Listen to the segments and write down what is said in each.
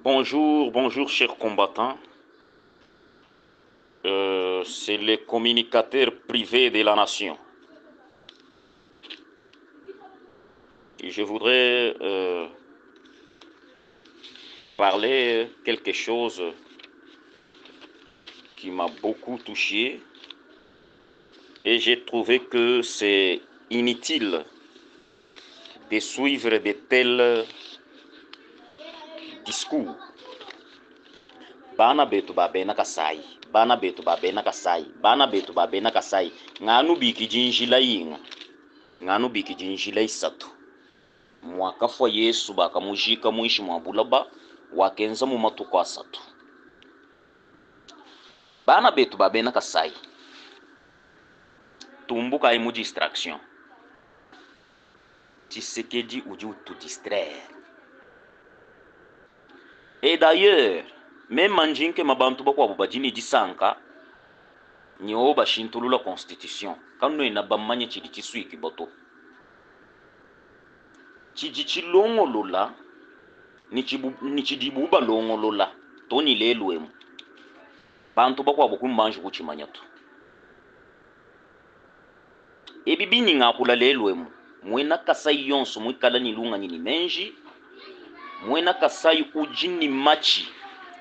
Bonjour, bonjour chers combattants. C'est le communicateur privé de la nation. Et je voudrais parler quelque chose qui m'a beaucoup touché et j'ai trouvé que c'est inutile de suivre de tels discours. Bana betu babena kasai, bana betu babena kasai, bana betu babena kasai. Nganu biki jinjila yinga, nganu biki jinjila isatu. Mwaka fwa Yesu bakamujika mwishi mwabulaba wakenza mu matuko asatu. Bana betu babena kasai. Tumbuka imu distraction. Tshisekedi uji tout distraire. Et d'ailleurs, même manjinke mabantu bakwa bubajini disanka nyo bashintulula constitution. Kanu ina bamanye chidi chiswiki boto. Chiji chilongo lola ni chidibuba longo lola. Toni leluemu. Bantu bakwa bukumbanji kuchimanyatu. Ebibini ngakula leluemu. Mwena kasai yonso mwikala nilunga nini menji. Mwena kasai ujini machi.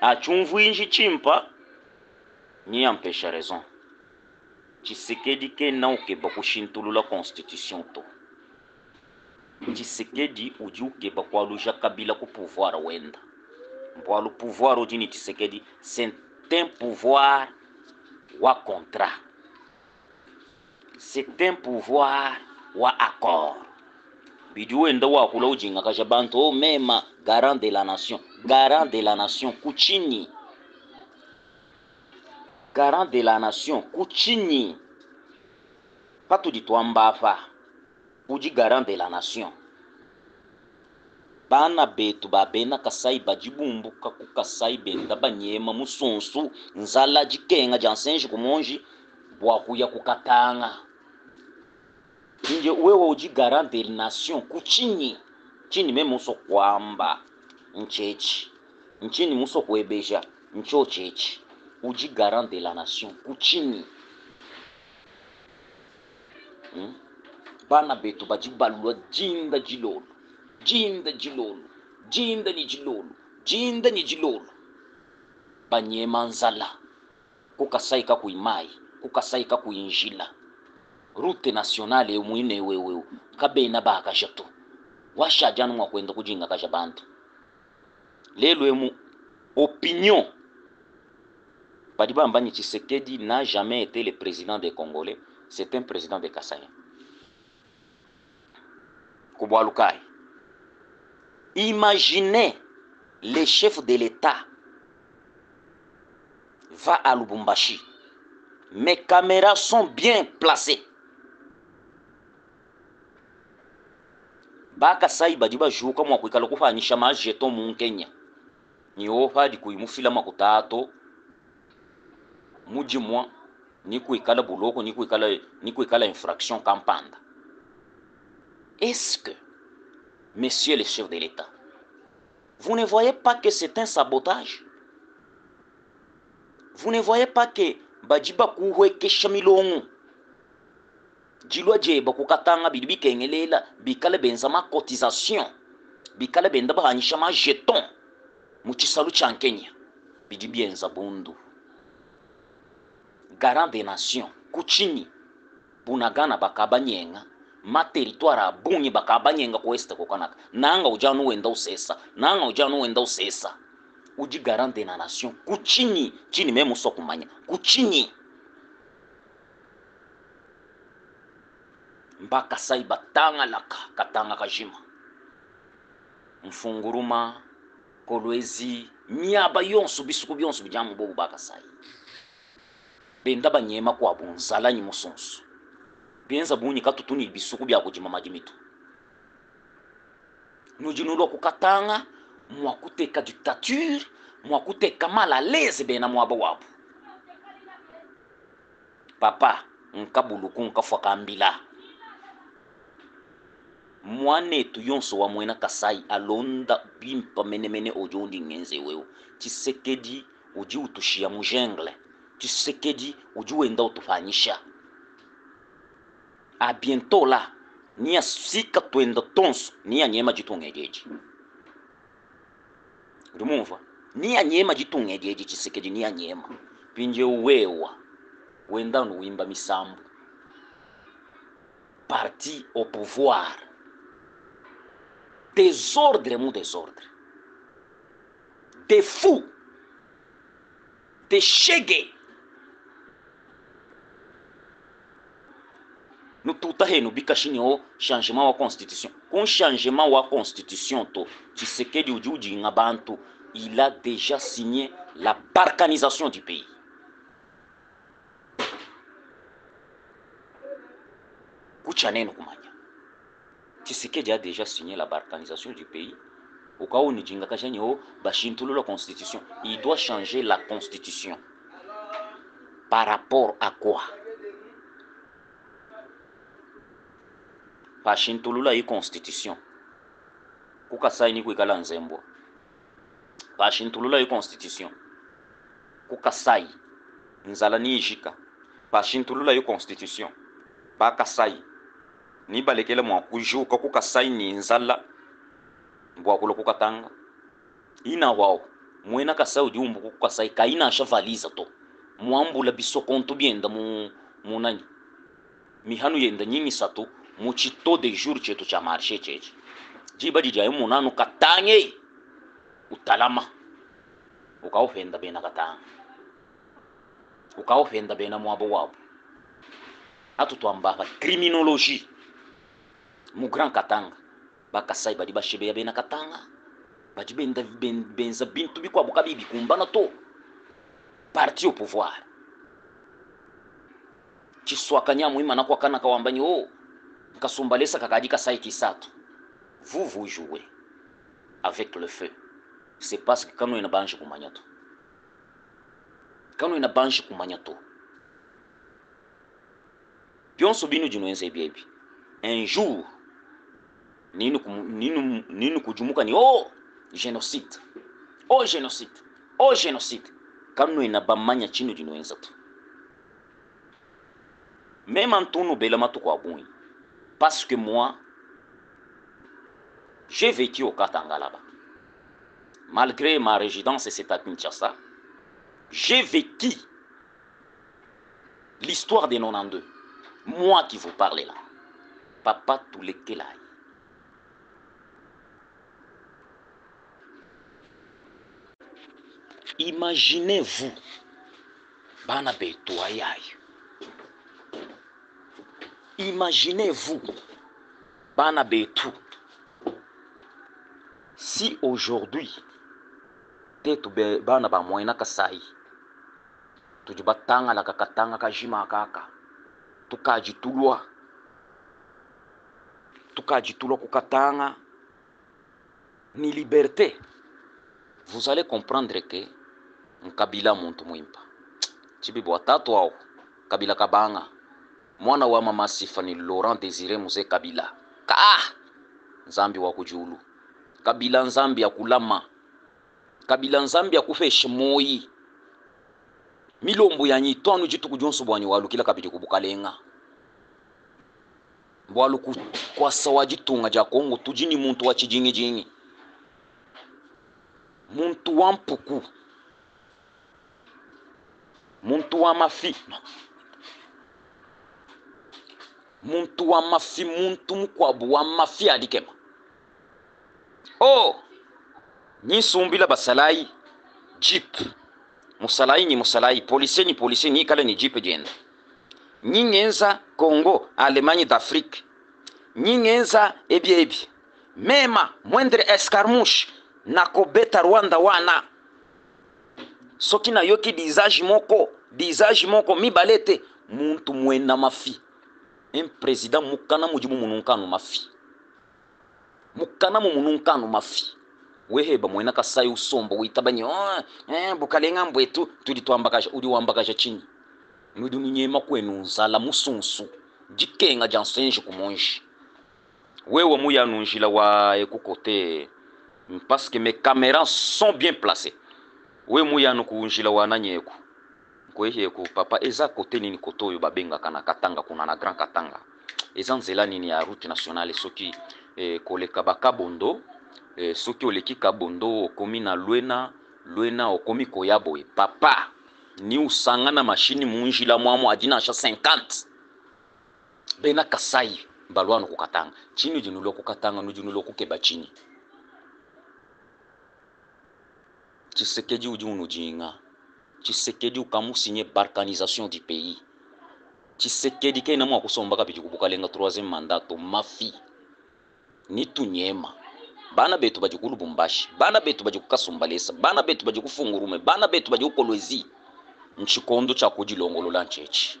Achumvu inji chimpa. Ni ampesha raison. Tshisekedi ke na ukeba kushintulula constitution to. Tshisekedi uji ukeba kwa luja kabila ku pouvoir wenda. Mbwalu pouvoir ujini Tshisekedi c'est un pouvoir wa contrat. C'est un pouvoir wa accord. Bidi wenda wa kula ujinga kasha bantu o mema garant de la nation. Garant de la nation kuchini. Garant de la nation kuchini. Patu di tuambafa. Uji garant de la nation. Bana betu babena kasai bajibumbuka ku kasai benda banyema musonsu nzala jikenga jansenji kumonji bwakuya kukatanga. Nje wewe uji garant de la nation kuchini. Chini me muso kwamba nchechi. Nchini muso kwebesha ncho chechi. Uji garant de la nation kuchini. Bana betu bajibalwa jinda jilolo. Jinda jilolo. Jinda ni jilolo. Jinda ni jilolo. Banyema nzala. Kukasaika kuimai. Kukasaika kuinjila. Route nationale mwine wewe. Kabena baka jato. Washa janu mwa kwenda kujinga kasha bantu. Lelo emu opinion. Badiba mbani Tshisekedi n'a jamais été le président des Congolais. C'est un président des Kassaïens. Koubaloukai. Imaginez le chef de l'État va à Lubumbashi. Mes caméras sont bien placées. Baka sai badiba juka mwa kwikala kufanyisha majeton mu Kenya. Ni ofa di kuimufila makutato. Muji mwa ni kwikala buloko ni kwikala infraction kampanda. Est-ce que, monsieur le chef de l'État, vous ne voyez pas que c'est un sabotage? Vous ne voyez pas que bajiba kuwe keshamilongo jilwa jeba kukatanga bidibi kengelela bikale benza ma cotisation bikale benda bahanyisha ma jeton mu chisalu cha Kenya bidibi enza bundu garant des nations kuchini bunagana bakabanyenga ma territoire abunyi bakabanyenga ku west kokanaka nanga ujanu wenda usesa nanga ujanu wenda usesa uji garant de la nation kuchini chini meme sokumanya kuchini mbaka sai batanga laka katanga kajima mfunguruma kolwezi miaba yonsu bisuku byonsu bijamu bobu baka sai benda banyema kwa bunzala nyi musonsu benza bunyi katutuni bisuku bya kujima majimitu nujinulwa kukatanga mwakuteka dictature mwakuteka mal à l'aise bena mwaba wabu papa nkabuluku nkafwa kambila mwane tu yonso wa mwena Kasai alonda bimpa menemene ojondi ngenze weo. Tshisekedi uji utushia mujengle. Tshisekedi uji wenda utufanyisha. A bientôt là, ni a sika twenda tonso, ni a nyema jitungejeji. Rumumva? Ni a nyema jitungejeji Tshisekedi ni a nyema. Pinje uwewa, wenda nuimba misambu. Parti au pouvoir. Désordre mon désordre. Des fous. Des chegues. Nous tout à nous bikashini o changement wa constitution. Con changement wa constitution to, Tshisekedi ujuji ngabantu, il a déjà signé la balkanisation du pays. Kuchaneno kumanya. Tshisekedi a déjà signé la balkanisation du pays. Au cas où nous disons que la constitution, il doit changer la constitution. Par rapport à quoi? Pashintulula yi constitution. Kuka saini kuikala nzembo. Pashintulula yi constitution. Kuka sai. Nzala ni ijika. Pashintulula yi constitution. Baka sai. Ni balekele mwa kujuka kuka sai ni nzala. Mbwa kulo kuka tanga. Ina wao. Mwena kasai udiumbu kuka sai. Kaina ashavaliza to. Mwambula bisokontu bienda munani. Mihanu yenda nyingi sato. Muchito de jour chetu cha marché cheche. Jiba dijaye munanu katange. Utalama. Ukaofenda bena katanga. Ukaofenda bena mwabo wabu. Atu tuambaka criminologie. Mu grand katanga. Baka sai badi bashebe ya bena katanga. Badi benza bintu bikwa bukabibi kumbana to. Parti au pouvoir. Chiswaka nyamu ima na kwa kana kawambanyi o. Kasumbalesa kakadika saiti sato. Vous jouez avec le feu. C'est parce que quand nous banji kumanyato. Quand nous banji kumanyato. Pionso binu jinuenze biebi. Un jour ninu kujumuka ni oh génocide. Oh génocide. Oh génocide. Quand nous bamanya chinu jinuenza to. Même Antonou Belamato kwa buni. Parce que moi, j'ai vécu au Katanga là-bas. Malgré ma résidence, c'est à Kinshasa, j'ai vécu l'histoire des 92. Moi qui vous parle là. Papa Toulekelai. Imaginez-vous, Bana Betoyai. Imaginez-vous, Bana Betou, si aujourd'hui, tetu bana ba moina kasai, tujibatanga la kakatanga kajima kaka, tukajitulwa kukatanga, ni liberté. Vous allez comprendre que Kabila muntu muimpa. Chibibu watatu au Kabila kabanga. Mwana wa mama Sifa ni Laurent Désiré Mzee Kabila. Nzambi wa kujulu. Kabila nzambi ya kulama. Kabila nzambi ya kufeshe moi. Milombo ya nyitwanu jitu kujonsu bwanyi walu kila kabili kubukalenga. Walu kwa sawa jitunga ja Kongo tujini muntu wa chijingi jingi. Muntu wa mpuku. Muntu wa mafi. Muntu wa mafi, muntu mkwabu wa mafi adikema. Oh! Nisumbila basalai jeep. Musalai ni musalai, polisi ni kala ni jeep jenda. Nyingenza Congo, Allemagne d'Afrique. Nyingenza ebi. Mema mwendre escarmouche na kobeta Rwanda wana. Soki na yoki disage moko mibalete muntu mwena mafi. Un président mukana mujibu mununkanu mafi. Mukana mununkanu mafi. Weheba mwena kasai usombo witabanye bukalenga mbwetu tulitwambakaje uli wambakaje chini. Nudu nyema kwenu nzala musunsu. Jikenga jansenje kumonji. wewe muya nunjila wa eku côté parce que mes caméras sont bien placées. We muya nukunjila wa nanyeku kweyeku papa eza côté nini koto oyo babengaka na Katanga kuna na Grand Katanga eza nzela nini ya route nationale soki koleka bakabondo soki oleki kabondo okomi na lwena okomi koyaboye papa ni usanga na mashini munjila mwamo adina sha 50 bena Kasai balwano kukatanga chini jinulo kukatanga nujinulo kukeba chini Tshisekedi ujunu jinga Tshisekedi ukamusinye balkanisation du pays Tshisekedi kena mwa kusomba kabiji kubukalenga 3e mandato mafi ni tunyema bana betu baji kulubumbashi bana betu baji kukasumbalesa bana betu baji kufungurume bana betu baji kukolwezi nchikondo cha kujilongolola nchechi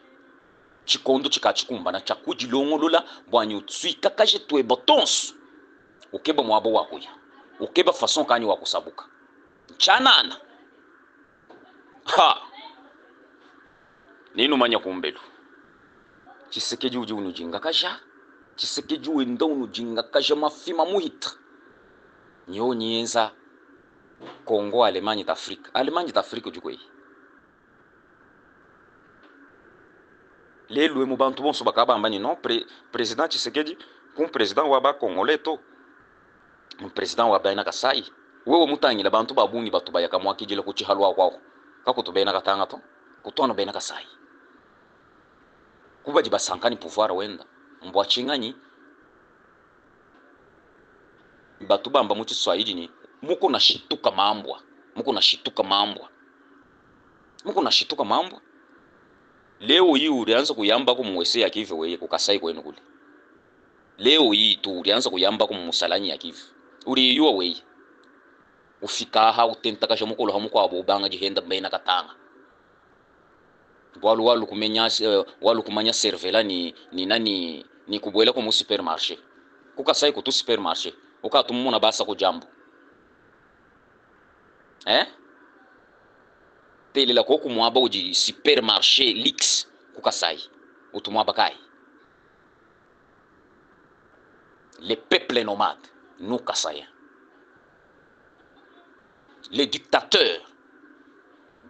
chikondo chikachikumba na cha kujilongolola bwanyi utswika kaje twe botonsu ukeba mwabo wakuya ukeba fason kanyi wakusabuka chanana ha ninu manya kumbelu Tshisekedi uji unujinga kaja Tshisekedi uenda unujinga kaja mafima muhita nyo nyenza Kongo Allemagne d'Afrique ujukwe lelo mu bantu bonso bakaba ambani non président Tshisekedi kum président wa ba Congolais to président wa baina Kasai wewe mutangila bantu babungi batu bayaka mwakijile kuchihalwa kwako kakutubena Katanga to kutwana bena Kasai kuba jibasankani pouvoir wenda mbwachinganyi batu bamba muchi Swahili ni muko na shituka mambwa leo hii ulianza kuyamba ku mwese ya kive weye kukasai kwenu kule leo hii tu ulianza kuyamba ku musalanyi ya kive uliyua weye ufika ha utenta kasha mukolo hamuko abobanga jihenda bena Katanga walu kumanya servela ni nani ni kubwela ku supermarché kukasai ku supermarché ukatumuna basa ku jambo tele la koku mwaba uji supermarché lix kukasai utumwaba kai les peuples nomades nous kassaïens les dictateurs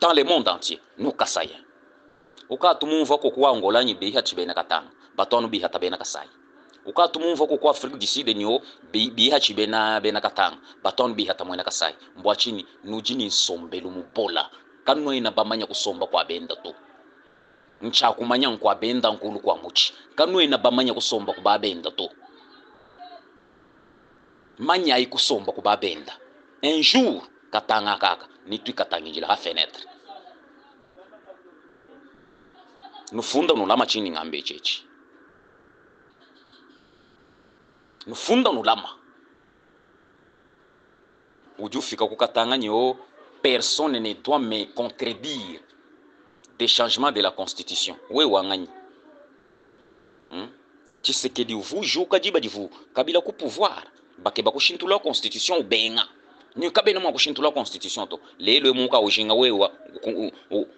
dans le monde entier nous kassaïens ukatumumva ko kwa Angola nyi biha chibena Katanga batonu biha tabena Kasai ukatumumva ko kwa Afrique du Sud nyo biha chibena bena Katanga batonu biha tamwena Kasai mbwachini nujini nsombelu mubola kanwe na bamanya kusomba kwa benda to ncha kumanya kwa benda nkulu kwa muchi kanwe na bamanya kusomba kwa benda to manya ikusomba kwa benda un jour Katanga kaka nitu katangijila ha fenêtre nufunda nulama chini ngambe chechi nufunda nulama ujufika kukatanga nyo personne ne doit me contredire des changements de la constitution we wangani Tshisekedi uvu joka jiba divu kabila ku pouvoir bakeba kushintula constitution ubenga ni kabena mwa kushintula constitution to lelo muka ujinga wewa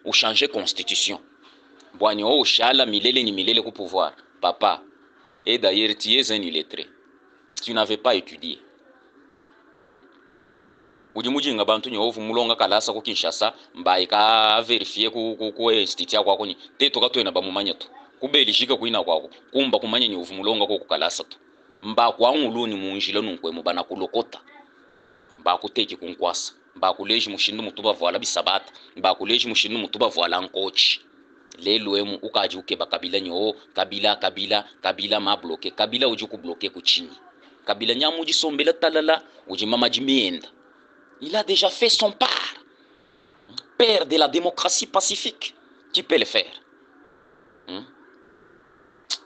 u changer constitution bwani o shala milele ni milele ku pouvoir papa et d'ailleurs tu es un illettré tu n'avais pas étudié ujimujinga bantu nyovu mulonga kalasa ku Kinshasa mbai ka verifier ku institut yako akoni teto katwena bamumanya to kubelishika kuina kwako kumba kumanya nyovu mulonga ko kalasa to mba kwa nguluni munjilo nunkwe mubana kulokota mba kuteki kunkwasa mba kuleji mushindu mutuba voila bisabata mba kuleji mushindu mutuba voila nkochi lelo emu ukaji ukeba kabila nyo kabila ma bloquer kabila ujuku bloquer ku chini kabila nyamu jisombela talala ujimama jimienda. Il a déjà fait son part. Père de la démocratie pacifique, qui peut le faire.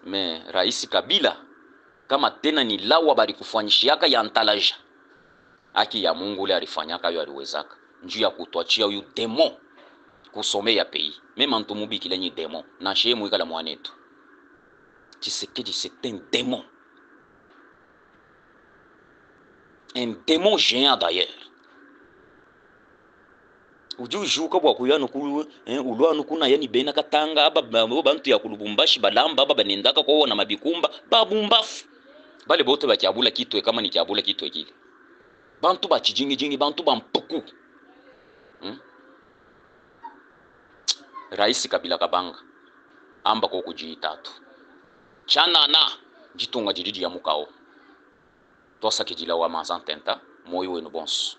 Mais Raisi Kabila, kama tena ni lawa bari kufanyishiaka ya ntalaja. Aki ya Mungu le alifanyaka yo aliwezaka. Njuu ya kutuachia yu demo kusome ya pays. Même Antumubi kile ni demo. Na sheye mwika la mwanetu. Tshisekedi c'est un démon. Un démon géant d'ailleurs. Ujujuka bwa kuyano ku ulwano kuna yani bena Katanga aba bantu ya kulubumbashi balamba aba banendaka kwa na mabikumba babumbafu bale bote bakiabula kitwe kama ni kiabula kitwe kile bantu bachijingi bantu bampuku Rais Kabila Kabanga amba ko kujitatu chanana jitunga jiridi ya mukao tosa kijila wa mazantenta moyo wenu bonso